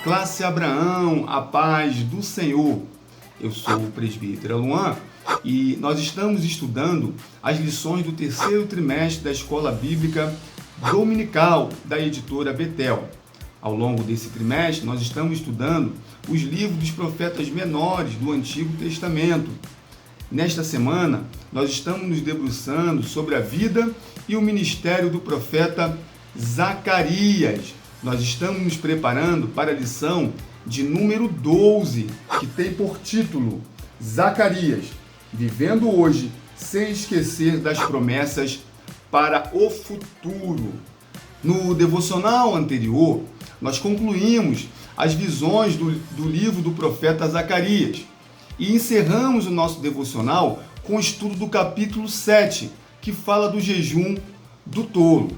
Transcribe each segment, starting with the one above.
Classe Abraão, a paz do Senhor. Eu sou o presbítero Luan e nós estamos estudando as lições do terceiro trimestre da Escola Bíblica Dominical da editora Betel. Ao longo desse trimestre, nós estamos estudando os livros dos profetas menores do Antigo Testamento. Nesta semana, nós estamos nos debruçando sobre a vida e o ministério do profeta Zacarias. Nós estamos nos preparando para a lição de número 12, que tem por título Zacarias, vivendo hoje sem esquecer das promessas para o futuro. No devocional anterior, nós concluímos as visões do livro do profeta Zacarias e encerramos o nosso devocional com o estudo do capítulo 7, que fala do jejum do tolo.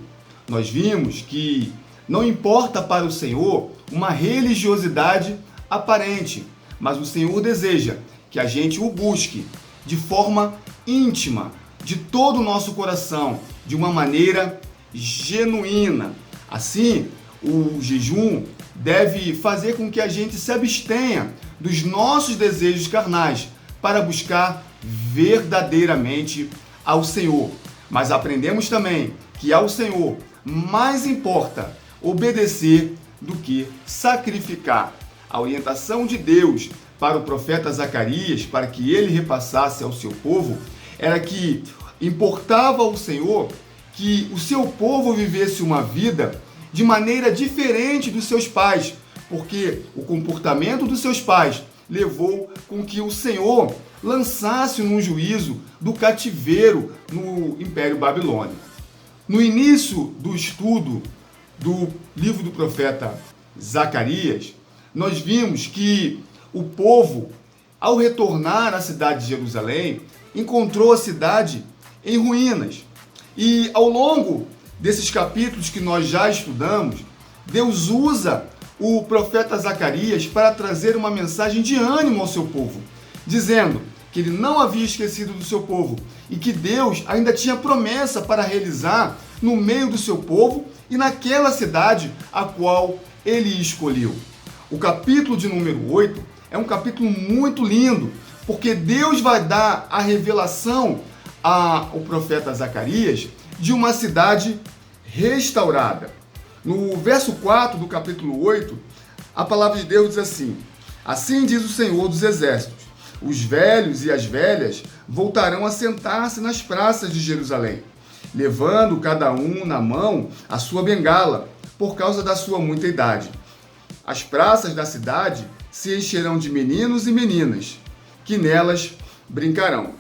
Nós vimos que não importa para o Senhor uma religiosidade aparente, mas o Senhor deseja que a gente o busque de forma íntima, de todo o nosso coração, de uma maneira genuína. Assim, o jejum deve fazer com que a gente se abstenha dos nossos desejos carnais para buscar verdadeiramente ao Senhor. Mas aprendemos também que ao Senhor mais importa obedecer do que sacrificar. A orientação de Deus para o profeta Zacarias, para que ele repassasse ao seu povo, era que importava ao Senhor que o seu povo vivesse uma vida de maneira diferente dos seus pais, porque o comportamento dos seus pais levou com que o Senhor lançasse num juízo do cativeiro no Império Babilônico. No início do estudo do livro do profeta Zacarias, nós vimos que o povo, ao retornar à cidade de Jerusalém, encontrou a cidade em ruínas. E ao longo desses capítulos que nós já estudamos, Deus usa o profeta Zacarias para trazer uma mensagem de ânimo ao seu povo, dizendo que ele não havia esquecido do seu povo e que Deus ainda tinha promessa para realizar no meio do seu povo e naquela cidade a qual ele escolheu. O capítulo de número 8 é um capítulo muito lindo, porque Deus vai dar a revelação ao profeta Zacarias de uma cidade restaurada. No verso 4 do capítulo 8, a palavra de Deus diz assim: assim diz o Senhor dos Exércitos, os velhos e as velhas voltarão a sentar-se nas praças de Jerusalém, levando cada um na mão a sua bengala, por causa da sua muita idade. As praças da cidade se encherão de meninos e meninas, que nelas brincarão.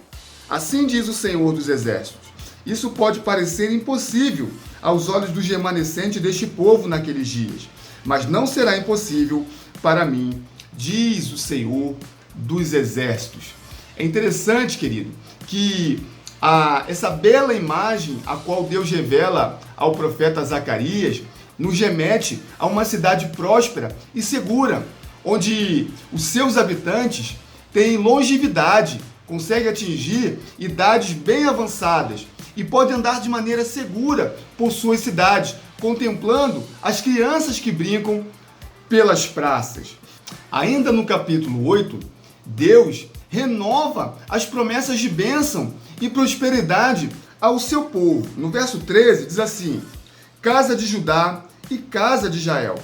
Assim diz o Senhor dos Exércitos. Isso pode parecer impossível aos olhos dos remanescentes deste povo naqueles dias, mas não será impossível para mim, diz o Senhor dos Exércitos. É interessante, querido, que essa bela imagem a qual Deus revela ao profeta Zacarias nos remete a uma cidade próspera e segura, onde os seus habitantes têm longevidade, conseguem atingir idades bem avançadas e podem andar de maneira segura por suas cidades, contemplando as crianças que brincam pelas praças. Ainda no capítulo 8, Deus renova as promessas de bênção e prosperidade ao seu povo. No verso 13 diz assim: casa de Judá e casa de Israel,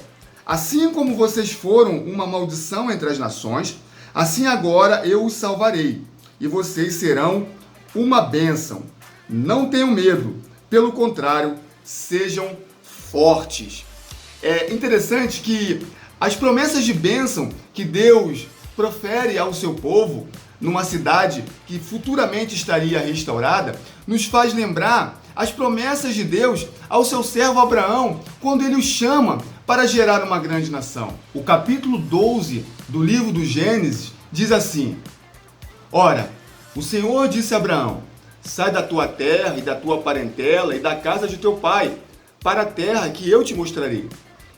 assim como vocês foram uma maldição entre as nações, assim agora eu os salvarei, e vocês serão uma bênção. Não tenham medo, pelo contrário, sejam fortes. É interessante que as promessas de bênção que Deus profere ao seu povo numa cidade que futuramente estaria restaurada, nos faz lembrar as promessas de Deus ao seu servo Abraão, quando ele o chama para gerar uma grande nação. O capítulo 12 do livro do Gênesis diz assim: ora, o Senhor disse a Abraão: sai da tua terra e da tua parentela e da casa de teu pai, para a terra que eu te mostrarei,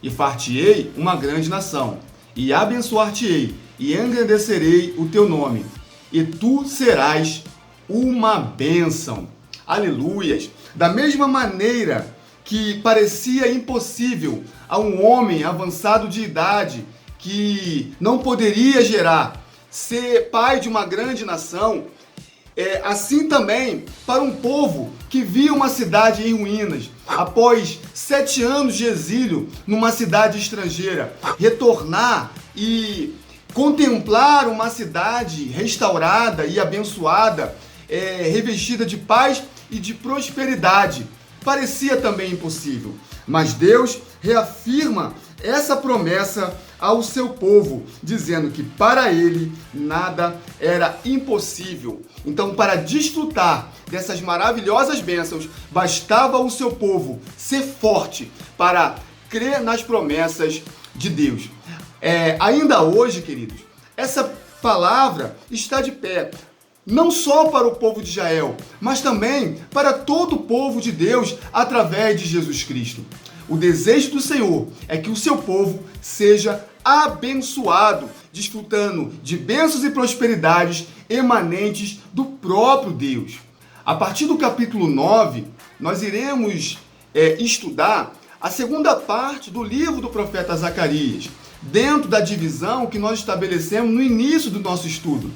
e far-te-ei uma grande nação, e abençoar-te-ei, e engrandecerei o teu nome, e tu serás uma bênção. Aleluias! Da mesma maneira que parecia impossível a um homem avançado de idade que não poderia gerar, ser pai de uma grande nação, assim também para um povo que via uma cidade em ruínas, após 7 anos de exílio numa cidade estrangeira, retornar e contemplar uma cidade restaurada e abençoada, revestida de paz e de prosperidade. Parecia também impossível, mas Deus reafirma essa promessa ao seu povo, dizendo que para ele nada era impossível. Então, para desfrutar dessas maravilhosas bênçãos, bastava o seu povo ser forte para crer nas promessas de Deus. Ainda hoje, queridos, essa palavra está de pé, não só para o povo de Israel, mas também para todo o povo de Deus através de Jesus Cristo. O desejo do Senhor é que o seu povo seja abençoado, desfrutando de bênçãos e prosperidades emanentes do próprio Deus. A partir do capítulo 9, nós iremos estudar a segunda parte do livro do profeta Zacarias, dentro da divisão que nós estabelecemos no início do nosso estudo.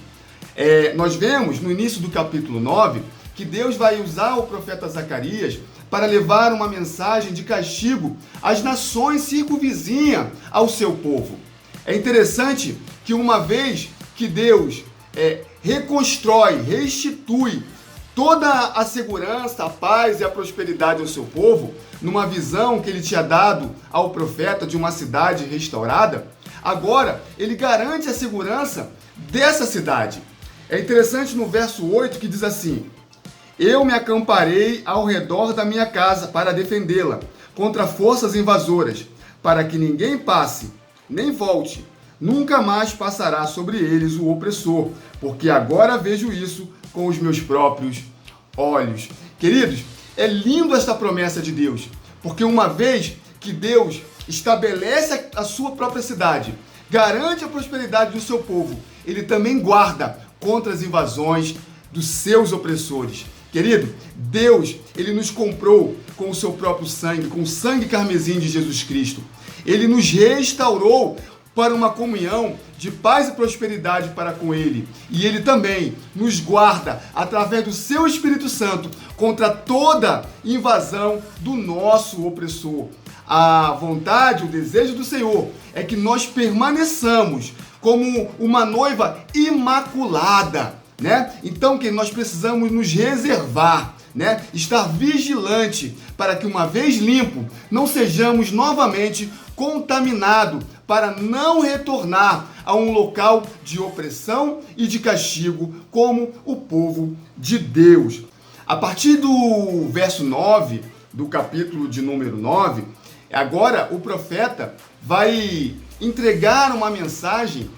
Nós vemos no início do capítulo 9 que Deus vai usar o profeta Zacarias para levar uma mensagem de castigo às nações circunvizinhas ao seu povo. É interessante que uma vez que Deus reconstrói, restitui toda a segurança, a paz e a prosperidade ao seu povo, numa visão que ele tinha dado ao profeta de uma cidade restaurada, agora ele garante a segurança dessa cidade. É interessante no verso 8 que diz assim: eu me acamparei ao redor da minha casa para defendê-la contra forças invasoras, para que ninguém passe, nem volte. Nunca mais passará sobre eles o opressor, porque agora vejo isso com os meus próprios olhos. Queridos, é lindo esta promessa de Deus, porque uma vez que Deus estabelece a sua própria cidade, garante a prosperidade do seu povo, ele também guarda contra as invasões dos seus opressores. Querido, Deus, ele nos comprou com o seu próprio sangue, com o sangue carmesim de Jesus Cristo. Ele nos restaurou para uma comunhão de paz e prosperidade para com ele. E ele também nos guarda através do seu Espírito Santo contra toda invasão do nosso opressor. A vontade, o desejo do Senhor é que nós permaneçamos como uma noiva imaculada, né? Então que nós precisamos nos reservar, né? Estar vigilante para que, uma vez limpo, não sejamos novamente contaminados, para não retornar a um local de opressão e de castigo como o povo de Deus. A partir do verso 9 do capítulo de número 9, agora o profeta vai entregar uma mensagem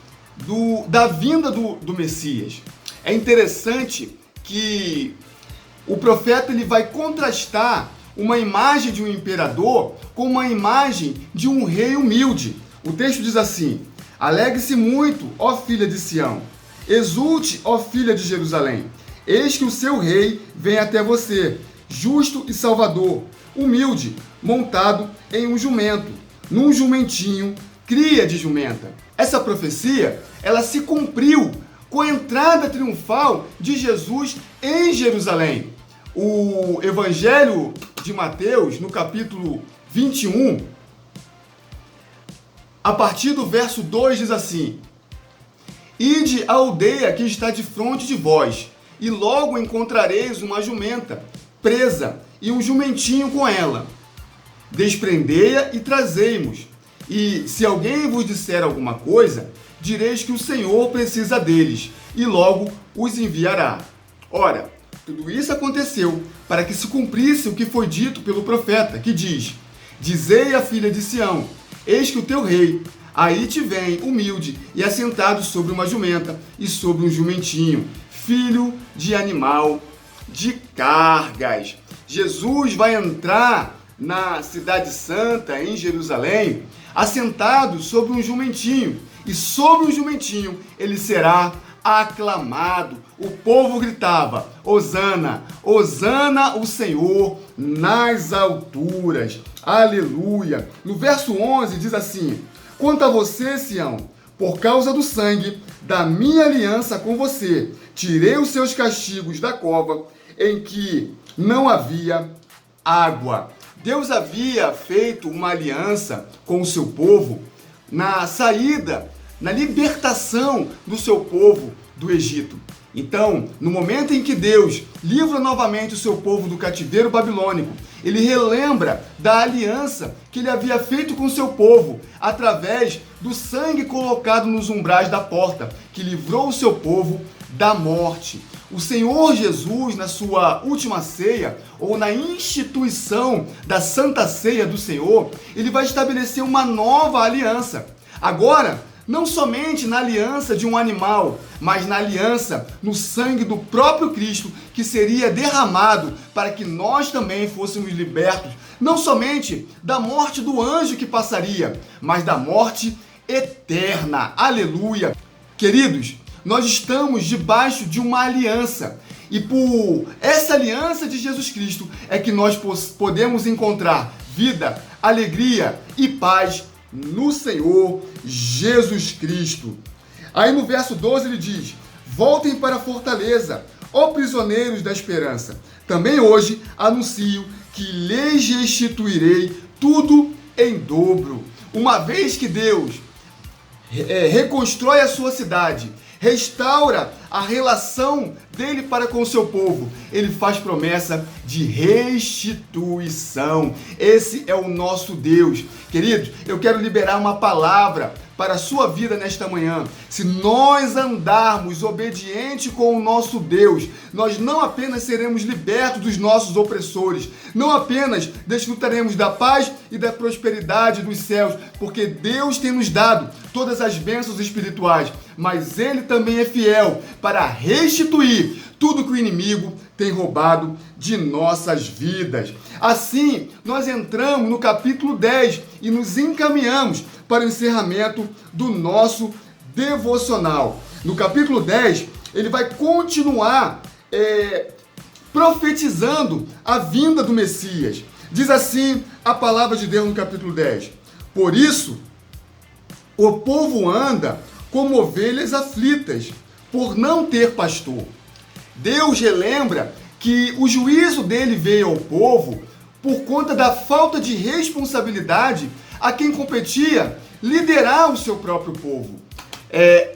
da vinda do Messias. É interessante que o profeta ele vai contrastar uma imagem de um imperador com uma imagem de um rei humilde. O texto diz assim: alegre-se muito, ó filha de Sião, exulte, ó filha de Jerusalém, eis que o seu rei vem até você, justo e salvador, humilde, montado em um jumento, num jumentinho, cria de jumenta. Essa profecia, ela se cumpriu com a entrada triunfal de Jesus em Jerusalém. O Evangelho de Mateus, no capítulo 21, a partir do verso 2 diz assim: ide à aldeia que está de frente de vós, e logo encontrareis uma jumenta presa e um jumentinho com ela. Desprendei-a e trazei-mos. E se alguém vos disser alguma coisa, direis que o Senhor precisa deles, e logo os enviará. Ora, tudo isso aconteceu para que se cumprisse o que foi dito pelo profeta, que diz: dizei à filha de Sião, eis que o teu rei aí te vem, humilde e assentado sobre uma jumenta e sobre um jumentinho, filho de animal de cargas. Jesus vai entrar na cidade santa, em Jerusalém, assentado sobre um jumentinho, e sobre o jumentinho ele será aclamado. O povo gritava: Hosana, Hosana o Senhor nas alturas. Aleluia. No verso 11 diz assim: Quanto a você, Sião, por causa do sangue da minha aliança com você, tirei os seus castigos da cova em que não havia água. Deus havia feito uma aliança com o seu povo na saída, na libertação do seu povo do Egito. Então, no momento em que Deus livra novamente o seu povo do cativeiro babilônico, ele relembra da aliança que ele havia feito com o seu povo através do sangue colocado nos umbrais da porta, que livrou o seu povo da morte. O Senhor Jesus, na sua última ceia, ou na instituição da Santa Ceia do Senhor, ele vai estabelecer uma nova aliança. Agora, não somente na aliança de um animal, mas na aliança no sangue do próprio Cristo, que seria derramado para que nós também fôssemos libertos, não somente da morte do anjo que passaria, mas da morte eterna. Aleluia! Queridos, nós estamos debaixo de uma aliança. E por essa aliança de Jesus Cristo é que nós podemos encontrar vida, alegria e paz no Senhor Jesus Cristo. Aí no verso 12 ele diz: voltem para a fortaleza, ó prisioneiros da esperança. Também hoje anuncio que lhes restituirei tudo em dobro. Uma vez que Deus reconstrói a sua cidade, restaura a relação dele para com o seu povo, ele faz promessa de restituição. Esse é o nosso Deus. Queridos, eu quero liberar uma palavra para a sua vida nesta manhã. Se nós andarmos obediente com o nosso Deus, nós não apenas seremos libertos dos nossos opressores, não apenas desfrutaremos da paz e da prosperidade dos céus, porque Deus tem nos dado todas as bênçãos espirituais, mas Ele também é fiel para restituir tudo que o inimigo tem roubado de nossas vidas. Assim, nós entramos no capítulo 10 e nos encaminhamos para o encerramento do nosso devocional. No capítulo 10, ele vai continuar profetizando a vinda do Messias. Diz assim a palavra de Deus no capítulo 10: por isso, o povo anda como ovelhas aflitas, por não ter pastor. Deus relembra que o juízo dele veio ao povo por conta da falta de responsabilidade a quem competia liderar o seu próprio povo.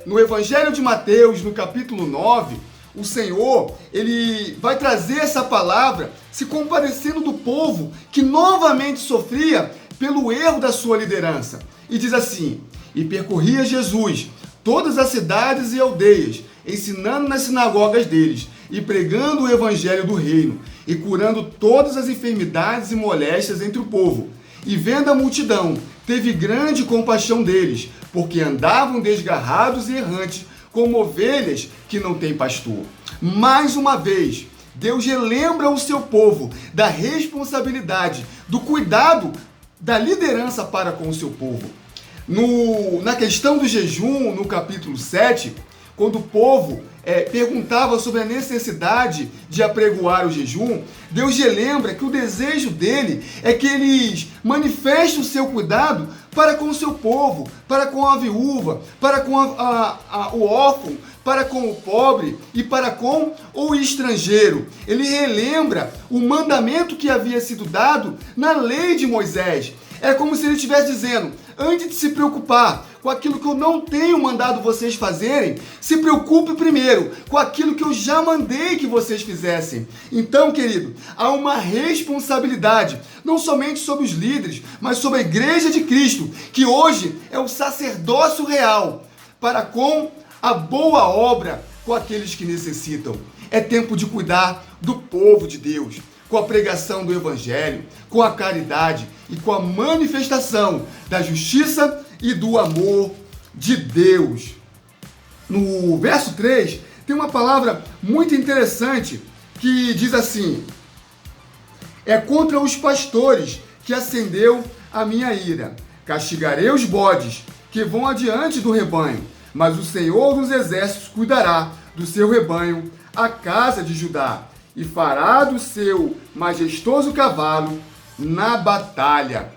No Evangelho de Mateus, no capítulo 9, o Senhor, ele vai trazer essa palavra se compadecendo do povo que novamente sofria pelo erro da sua liderança. E diz assim: e percorria Jesus todas as cidades e aldeias, ensinando nas sinagogas deles e pregando o evangelho do reino e curando todas as enfermidades e moléstias entre o povo. E vendo a multidão, teve grande compaixão deles, porque andavam desgarrados e errantes, como ovelhas que não têm pastor. Mais uma vez, Deus relembra o seu povo da responsabilidade, do cuidado, da liderança para com o seu povo. Na questão do jejum, no capítulo 7, quando o povo perguntava sobre a necessidade de apregoar o jejum, Deus relembra que o desejo dele é que eles manifestem o seu cuidado para com o seu povo, para com a viúva, para com o órfão, para com o pobre e para com o estrangeiro. Ele relembra o mandamento que havia sido dado na lei de Moisés. É como se ele estivesse dizendo: antes de se preocupar com aquilo que eu não tenho mandado vocês fazerem, se preocupe primeiro com aquilo que eu já mandei que vocês fizessem. Então, querido, há uma responsabilidade, não somente sobre os líderes, mas sobre a Igreja de Cristo, que hoje é o sacerdócio real para com a boa obra com aqueles que necessitam. É tempo de cuidar do povo de Deus, com a pregação do Evangelho, com a caridade e com a manifestação da justiça e do amor de Deus. No verso 3, tem uma palavra muito interessante que diz assim: é contra os pastores que acendeu a minha ira. Castigarei os bodes que vão adiante do rebanho, mas o Senhor dos exércitos cuidará do seu rebanho, a casa de Judá, e fará do seu majestoso cavalo na batalha.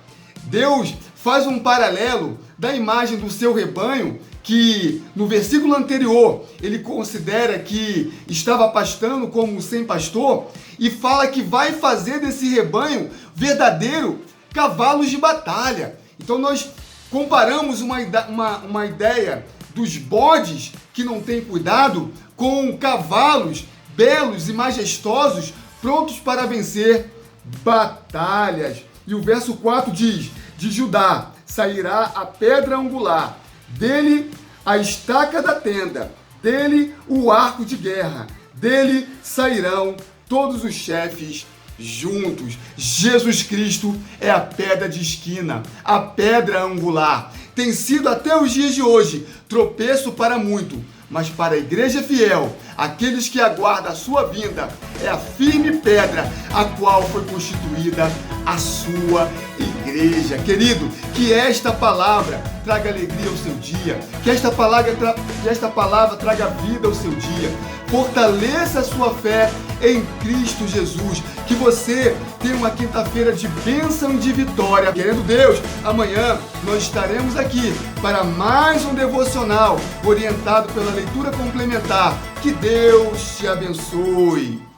Deus faz um paralelo da imagem do seu rebanho, que no versículo anterior ele considera que estava pastando como sem pastor, e fala que vai fazer desse rebanho verdadeiro cavalos de batalha. Então nós comparamos uma ideia dos bodes que não têm cuidado com cavalos belos e majestosos prontos para vencer batalhas. E o verso 4 diz: de Judá sairá a pedra angular, dele a estaca da tenda, dele o arco de guerra, dele sairão todos os chefes juntos. Jesus Cristo é a pedra de esquina, a pedra angular. Tem sido até os dias de hoje tropeço para muito, mas para a igreja fiel, aqueles que aguardam a sua vinda, é a firme pedra a qual foi constituída a sua igreja. Querido, que esta palavra traga alegria ao seu dia, que esta palavra traga vida ao seu dia. Fortaleça a sua fé em Cristo Jesus. Que você tenha uma quinta-feira de bênção e de vitória. Querendo Deus, amanhã nós estaremos aqui para mais um devocional orientado pela leitura complementar. Que Deus te abençoe.